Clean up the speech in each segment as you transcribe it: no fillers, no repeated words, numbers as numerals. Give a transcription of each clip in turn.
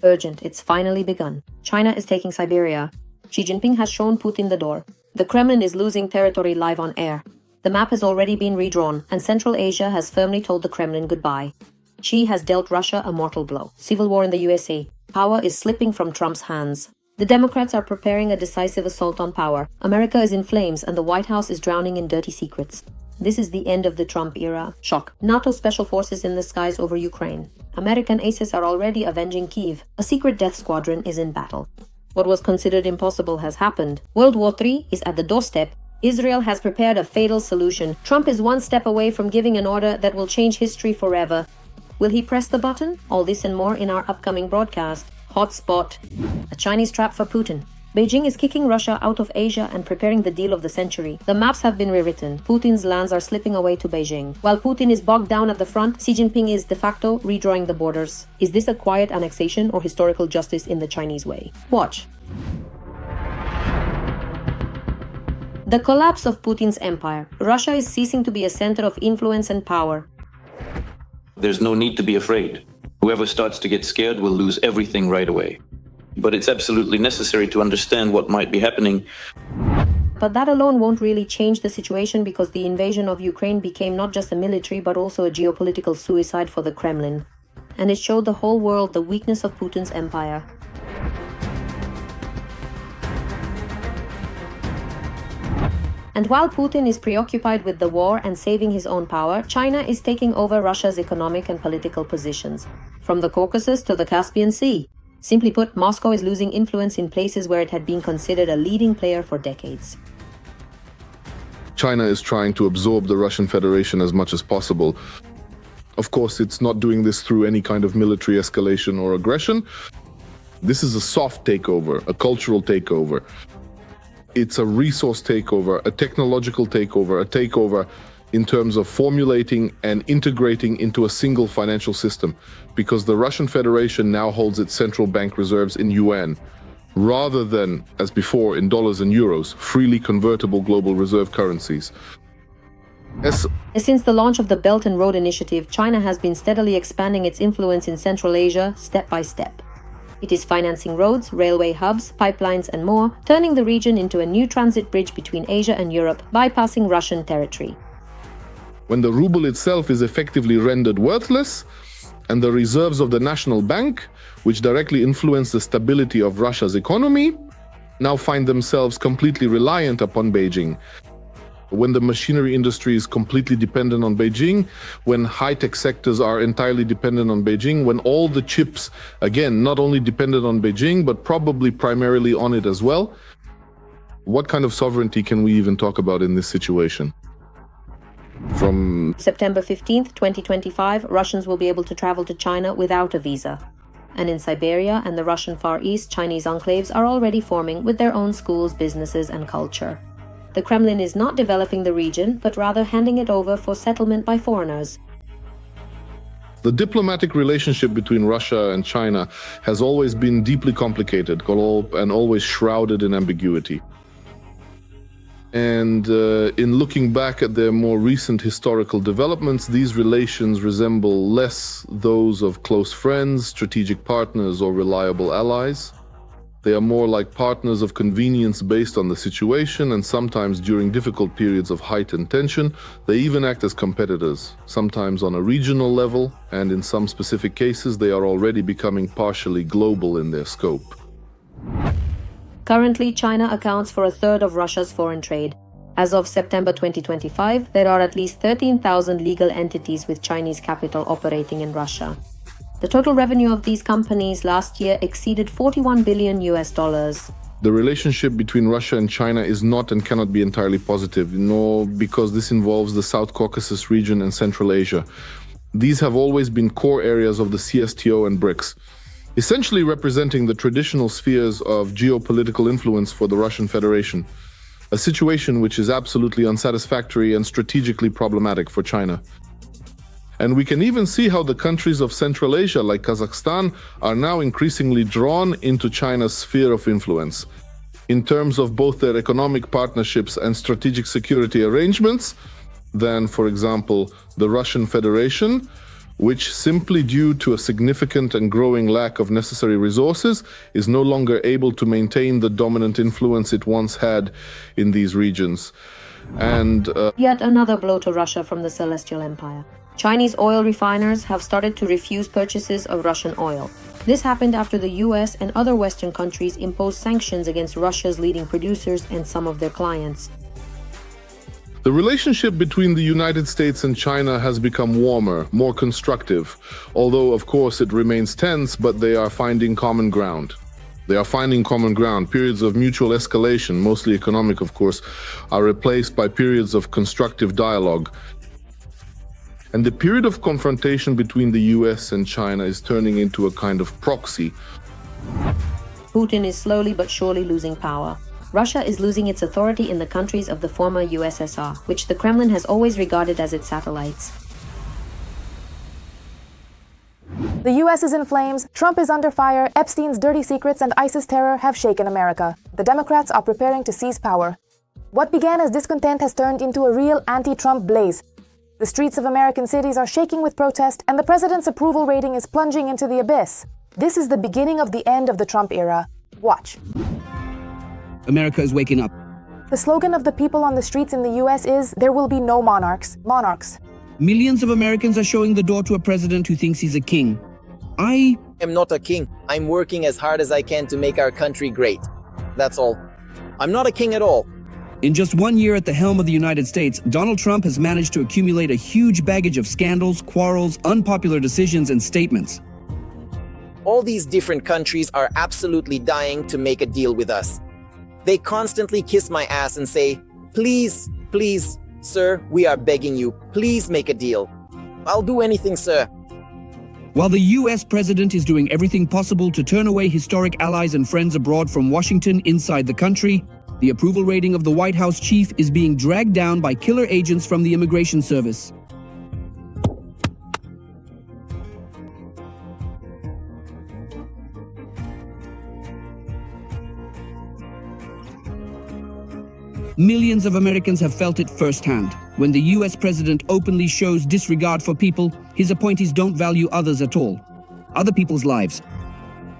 Urgent, it's finally begun. China is taking Siberia. Xi Jinping has shown Putin the door. The Kremlin is losing territory live on air. The map has already been redrawn, and Central Asia has firmly told the Kremlin goodbye. Xi has dealt Russia a mortal blow. Civil war in the USA. Power is slipping from Trump's hands. The Democrats are preparing a decisive assault on power. America is in flames, and the White House is drowning in dirty secrets. This is the end of the Trump era. Shock. NATO special forces in the skies over Ukraine. American aces are already avenging Kyiv. A secret death squadron is in battle. What was considered impossible has happened. World War III is at the doorstep. Israel has prepared a fatal solution. Trump is one step away from giving an order that will change history forever. Will he press the button? All this and more in our upcoming broadcast. Hotspot. A Chinese trap for Putin. Beijing is kicking Russia out of Asia and preparing the deal of the century. The maps have been rewritten. Putin's lands are slipping away to Beijing. While Putin is bogged down at the front, Xi Jinping is de facto redrawing the borders. Is this a quiet annexation or historical justice in the Chinese way? Watch. The collapse of Putin's empire. Russia is ceasing to be a center of influence and power. There's no need to be afraid. Whoever starts to get scared will lose everything right away. But it's absolutely necessary to understand what might be happening. But that alone won't really change the situation, because the invasion of Ukraine became not just a military but also a geopolitical suicide for the Kremlin. And it showed the whole world the weakness of Putin's empire. And while Putin is preoccupied with the war and saving his own power, China is taking over Russia's economic and political positions, from the Caucasus to the Caspian Sea. Simply put, Moscow is losing influence in places where it had been considered a leading player for decades. China is trying to absorb the Russian Federation as much as possible. Of course, it's not doing this through any kind of military escalation or aggression. This is a soft takeover, a cultural takeover. It's a resource takeover, a technological takeover, a takeover in terms of formulating and integrating into a single financial system, because the Russian Federation now holds its central bank reserves in yuan, rather than, as before, in dollars and euros, freely convertible global reserve currencies. Since the launch of the Belt and Road Initiative, China has been steadily expanding its influence in Central Asia, step by step. It is financing roads, railway hubs, pipelines and more, turning the region into a new transit bridge between Asia and Europe, bypassing Russian territory. When the ruble itself is effectively rendered worthless, and the reserves of the national bank, which directly influence the stability of Russia's economy, now find themselves completely reliant upon Beijing. When the machinery industry is completely dependent on Beijing, when high-tech sectors are entirely dependent on Beijing, when all the chips, again, not only dependent on Beijing, but probably primarily on it as well, what kind of sovereignty can we even talk about in this situation? From September 15th, 2025, Russians will be able to travel to China without a visa. And in Siberia and the Russian Far East, Chinese enclaves are already forming with their own schools, businesses and culture. The Kremlin is not developing the region, but rather handing it over for settlement by foreigners. the diplomatic relationship between Russia and China has always been deeply complicated and always shrouded in ambiguity. And in looking back at their more recent historical developments, these relations resemble less those of close friends, strategic partners, or reliable allies. They are more like partners of convenience based on the situation, and sometimes during difficult periods of heightened tension, they even act as competitors, sometimes on a regional level, and in some specific cases, they are already becoming partially global in their scope. Currently, China accounts for a third of Russia's foreign trade. As of September 2025, there are at least 13,000 legal entities with Chinese capital operating in Russia. The total revenue of these companies last year exceeded $41 billion. The relationship between Russia and China is not and cannot be entirely positive, nor because this involves the South Caucasus region and Central Asia. These have always been core areas of the CSTO and BRICS, essentially representing the traditional spheres of geopolitical influence for the Russian Federation, a situation which is absolutely unsatisfactory and strategically problematic for China. And we can even see how the countries of Central Asia, like Kazakhstan, are now increasingly drawn into China's sphere of influence, in terms of both their economic partnerships and strategic security arrangements, than, for example, the Russian Federation, which, simply due to a significant and growing lack of necessary resources, is no longer able to maintain the dominant influence it once had in these regions. And yet another blow to Russia from the Celestial Empire. Chinese oil refiners have started to refuse purchases of Russian oil. This happened after the US and other Western countries imposed sanctions against Russia's leading producers and some of their clients. the relationship between the United States and China has become warmer, more constructive, although of course it remains tense, but they are finding common ground. Periods of mutual escalation, mostly economic of course, are replaced by periods of constructive dialogue. And the period of confrontation between the US and China is turning into a kind of proxy. Putin is slowly but surely losing power. Russia is losing its authority in the countries of the former USSR, which the Kremlin has always regarded as its satellites. The U.S. is in flames, Trump is under fire, Epstein's dirty secrets and ISIS terror have shaken America. The Democrats are preparing to seize power. What began as discontent has turned into a real anti-Trump blaze. The streets of American cities are shaking with protest, and the president's approval rating is plunging into the abyss. This is the beginning of the end of the Trump era. Watch. America is waking up. The slogan of the people on the streets in the U.S. is, "There will be no monarchs. Monarchs." Millions of Americans are showing the door to a president who thinks he's a king. I am not a king. I'm working as hard as I can to make our country great. That's all. I'm not a king at all. In just 1 year at the helm of the United States, Donald Trump has managed to accumulate a huge baggage of scandals, quarrels, unpopular decisions, and statements. All these different countries are absolutely dying to make a deal with us. They constantly kiss my ass and say, "Please, please, sir, we are begging you, please make a deal." I'll do anything, sir. While the US president is doing everything possible to turn away historic allies and friends abroad from Washington inside the country, the approval rating of the White House chief is being dragged down by killer agents from the Immigration Service. Millions of Americans have felt it firsthand. When the US president openly shows disregard for people, his appointees don't value others at all. Other people's lives.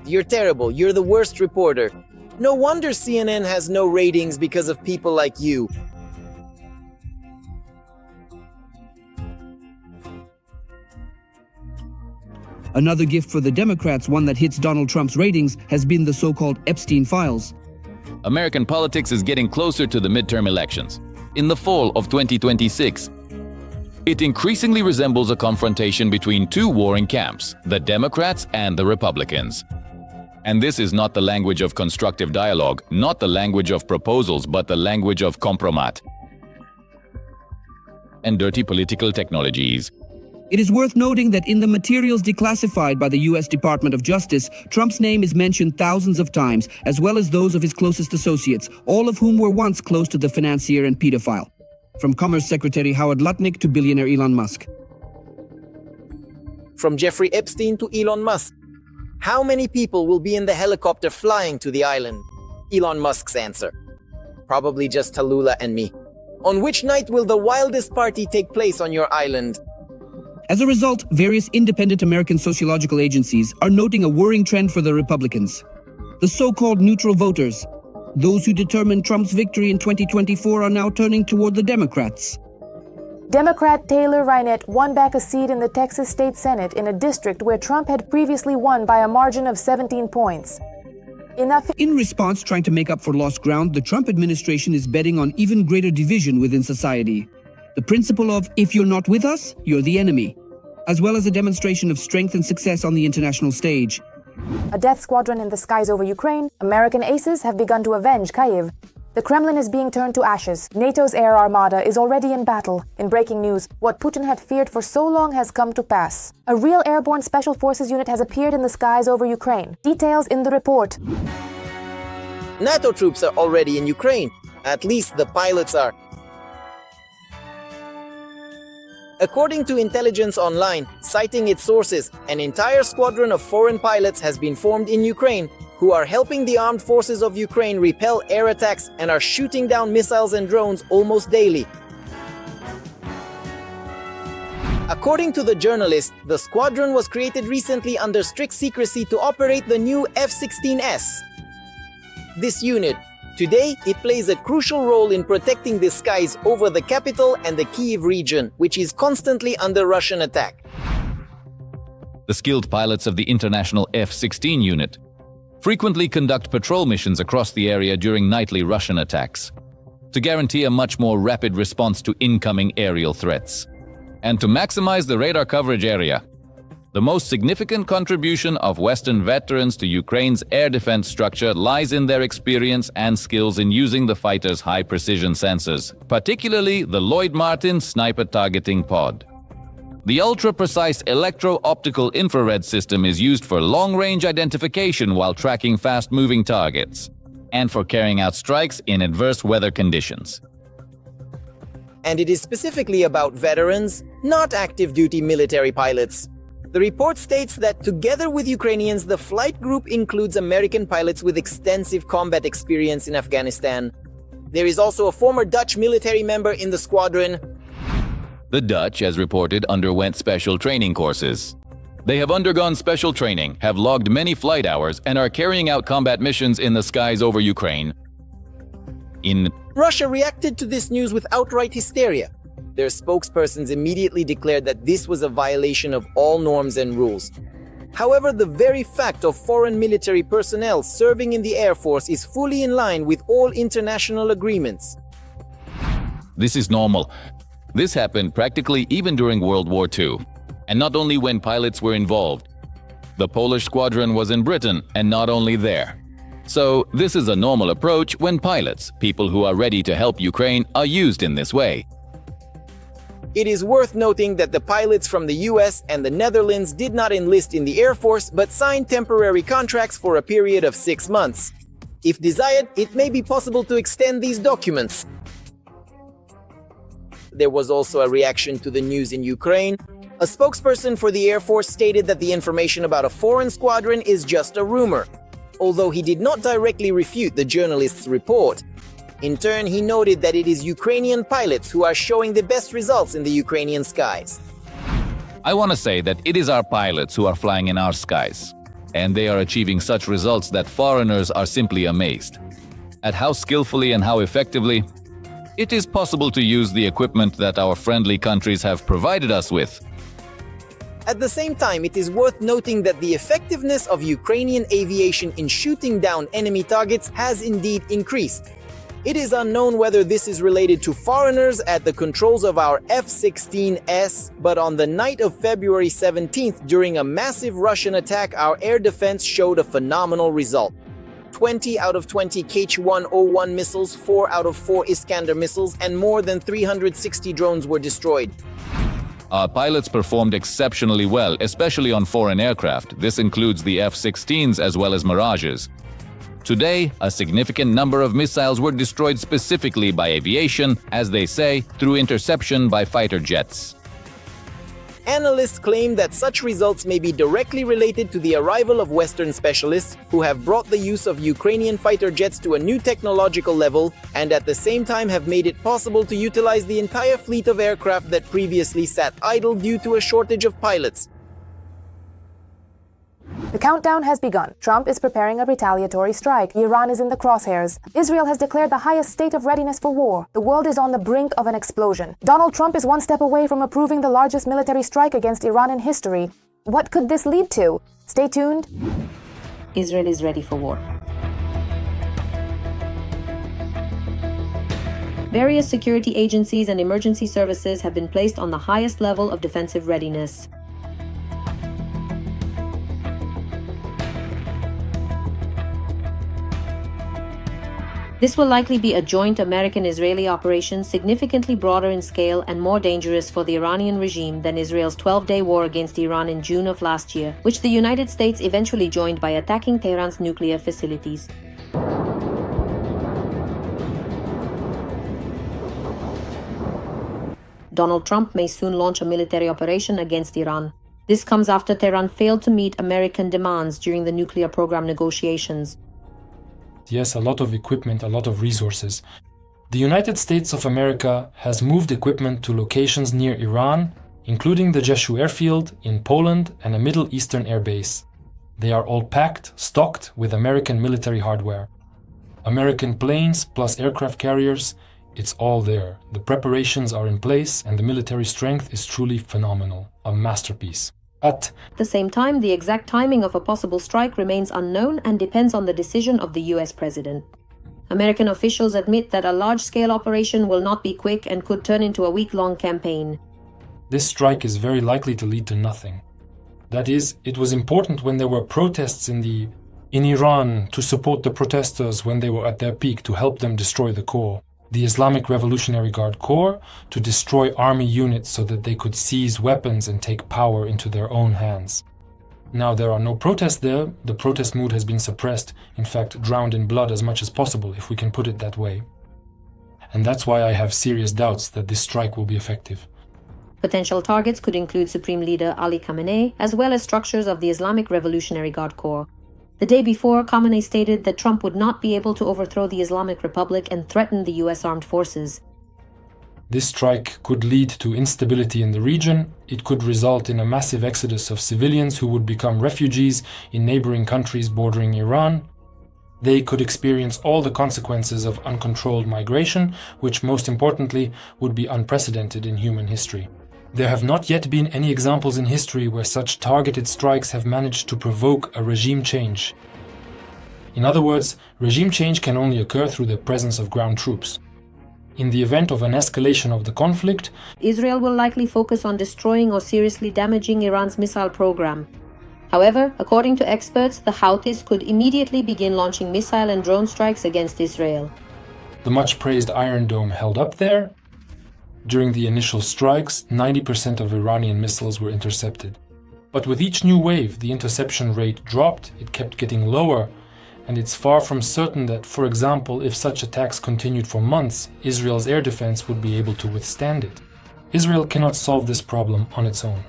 You're terrible. You're the worst reporter. No wonder CNN has no ratings because of people like you. Another gift for the Democrats, one that hits Donald Trump's ratings, has been the so-called Epstein files. American politics is getting closer to the midterm elections. In the fall of 2026, it increasingly resembles a confrontation between two warring camps, the Democrats and the Republicans. And this is not the language of constructive dialogue, not the language of proposals, but the language of compromat and dirty political technologies. It is worth noting that in the materials declassified by the US Department of Justice, Trump's name is mentioned thousands of times, as well as those of his closest associates, all of whom were once close to the financier and pedophile. From Commerce Secretary Howard Lutnick to billionaire Elon Musk. From Jeffrey Epstein to Elon Musk. How many people will be in the helicopter flying to the island? Elon Musk's answer. Probably just Tallulah and me. On which night will the wildest party take place on your island? As a result, various independent American sociological agencies are noting a worrying trend for the Republicans. The so-called neutral voters, those who determined Trump's victory in 2024, are now turning toward the Democrats. Democrat Taylor Reinert won back a seat in the Texas State Senate in a district where Trump had previously won by a margin of 17 points. In response, trying to make up for lost ground, the Trump administration is betting on even greater division within society. The principle of, if you're not with us, you're the enemy, as well as a demonstration of strength and success on the international stage. A death squadron in the skies over Ukraine, American aces have begun to avenge Kyiv. The Kremlin is being turned to ashes. NATO's air armada is already in battle. In breaking news, what Putin had feared for so long has come to pass. A real airborne special forces unit has appeared in the skies over Ukraine. Details in the report. NATO troops are already in Ukraine. At least the pilots are. According to Intelligence Online, citing its sources, an entire squadron of foreign pilots has been formed in Ukraine who are helping the armed forces of Ukraine repel air attacks and are shooting down missiles and drones almost daily. According to the journalist, the squadron was created recently under strict secrecy to operate the new F-16S. This unit, today, it plays a crucial role in protecting the skies over the capital and the Kyiv region, which is constantly under Russian attack. The skilled pilots of the international F-16 unit frequently conduct patrol missions across the area during nightly Russian attacks to guarantee a much more rapid response to incoming aerial threats. And to maximize the radar coverage area, the most significant contribution of Western veterans to Ukraine's air defense structure lies in their experience and skills in using the fighter's high-precision sensors, particularly the Lloyd Martin sniper targeting pod. The ultra-precise electro-optical infrared system is used for long-range identification while tracking fast-moving targets, and for carrying out strikes in adverse weather conditions. And it is specifically about veterans, not active-duty military pilots. The report states that together with Ukrainians, the flight group includes American pilots with extensive combat experience in Afghanistan. There is also a former Dutch military member in the squadron. The Dutch, as reported, underwent special training courses. They have undergone special training, have logged many flight hours, and are carrying out combat missions in the skies over Ukraine. Russia reacted to this news with outright hysteria. Their spokespersons immediately declared that this was a violation of all norms and rules. However, the very fact of foreign military personnel serving in the Air Force is fully in line with all international agreements. This is normal. This happened practically even during World War II, and not only when pilots were involved. The Polish squadron was in Britain, and not only there. So, this is a normal approach when pilots, people who are ready to help Ukraine, are used in this way. It is worth noting that the pilots from the US and the Netherlands did not enlist in the Air Force but signed temporary contracts for a period of 6 months. If desired, it may be possible to extend these documents. There was also a reaction to the news in Ukraine. A spokesperson for the Air Force stated that the information about a foreign squadron is just a rumor, although he did not directly refute the journalist's report. In turn, he noted that it is Ukrainian pilots who are showing the best results in the Ukrainian skies. I want to say that it is our pilots who are flying in our skies, and they are achieving such results that foreigners are simply amazed at how skillfully and how effectively it is possible to use the equipment that our friendly countries have provided us with. At the same time, it is worth noting that the effectiveness of Ukrainian aviation in shooting down enemy targets has indeed increased. It is unknown whether this is related to foreigners at the controls of our F-16S, but on the night of February 17th, during a massive Russian attack, our air defense showed a phenomenal result. 20 out of 20 Kh-101 missiles, 4 out of 4 Iskander missiles, and more than 360 drones were destroyed. Our pilots performed exceptionally well, especially on foreign aircraft. This includes the F-16s as well as Mirages. Today, a significant number of missiles were destroyed specifically by aviation, as they say, through interception by fighter jets. Analysts claim that such results may be directly related to the arrival of Western specialists who have brought the use of Ukrainian fighter jets to a new technological level and at the same time have made it possible to utilize the entire fleet of aircraft that previously sat idle due to a shortage of pilots. The countdown has begun. Trump is preparing a retaliatory strike. Iran is in the crosshairs. Israel has declared the highest state of readiness for war. The world is on the brink of an explosion. Donald Trump is one step away from approving the largest military strike against Iran in history. What could this lead to? Stay tuned. Israel is ready for war. Various security agencies and emergency services have been placed on the highest level of defensive readiness. This will likely be a joint American-Israeli operation significantly broader in scale and more dangerous for the Iranian regime than Israel's 12-day war against Iran in June of last year, which the United States eventually joined by attacking Tehran's nuclear facilities. Donald Trump may soon launch a military operation against Iran. This comes after Tehran failed to meet American demands during the nuclear program negotiations. Yes, a lot of equipment, a lot of resources. The United States of America has moved equipment to locations near Iran including the Jeshu airfield in Poland and a Middle Eastern air base. They are all packed, stocked with American military hardware. American planes plus aircraft carriers, it's all there. The preparations are in place and the military strength is truly phenomenal, a masterpiece. At the same time, the exact timing of a possible strike remains unknown and depends on the decision of the US president. American officials admit that a large-scale operation will not be quick and could turn into a week-long campaign. This strike is very likely to lead to nothing. That is, it was important when there were protests in Iran to support the protesters when they were at their peak to help them destroy the core. The Islamic Revolutionary Guard Corps to destroy army units so that they could seize weapons and take power into their own hands. Now there are no protests there, the protest mood has been suppressed, in fact drowned in blood as much as possible, if we can put it that way. And that's why I have serious doubts that this strike will be effective. Potential targets could include Supreme Leader Ali Khamenei, as well as structures of the Islamic Revolutionary Guard Corps. The day before, Khamenei stated that Trump would not be able to overthrow the Islamic Republic and threatened the US armed forces. This strike could lead to instability in the region. It could result in a massive exodus of civilians who would become refugees in neighboring countries bordering Iran. They could experience all the consequences of uncontrolled migration, which most importantly would be unprecedented in human history. There have not yet been any examples in history where such targeted strikes have managed to provoke a regime change. In other words, regime change can only occur through the presence of ground troops. In the event of an escalation of the conflict, Israel will likely focus on destroying or seriously damaging Iran's missile program. However, according to experts, the Houthis could immediately begin launching missile and drone strikes against Israel. The much-praised Iron Dome held up there. During the initial strikes, 90% of Iranian missiles were intercepted. But with each new wave, the interception rate dropped, it kept getting lower, and it's far from certain that, for example, if such attacks continued for months, Israel's air defense would be able to withstand it. Israel cannot solve this problem on its own.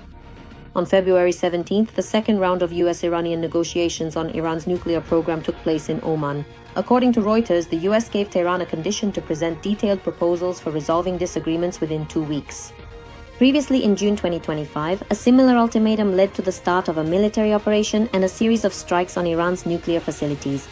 On February 17th, the second round of US-Iranian negotiations on Iran's nuclear program took place in Oman. According to Reuters, the US gave Tehran a condition to present detailed proposals for resolving disagreements within 2 weeks. Previously, in June 2025, a similar ultimatum led to the start of a military operation and a series of strikes on Iran's nuclear facilities.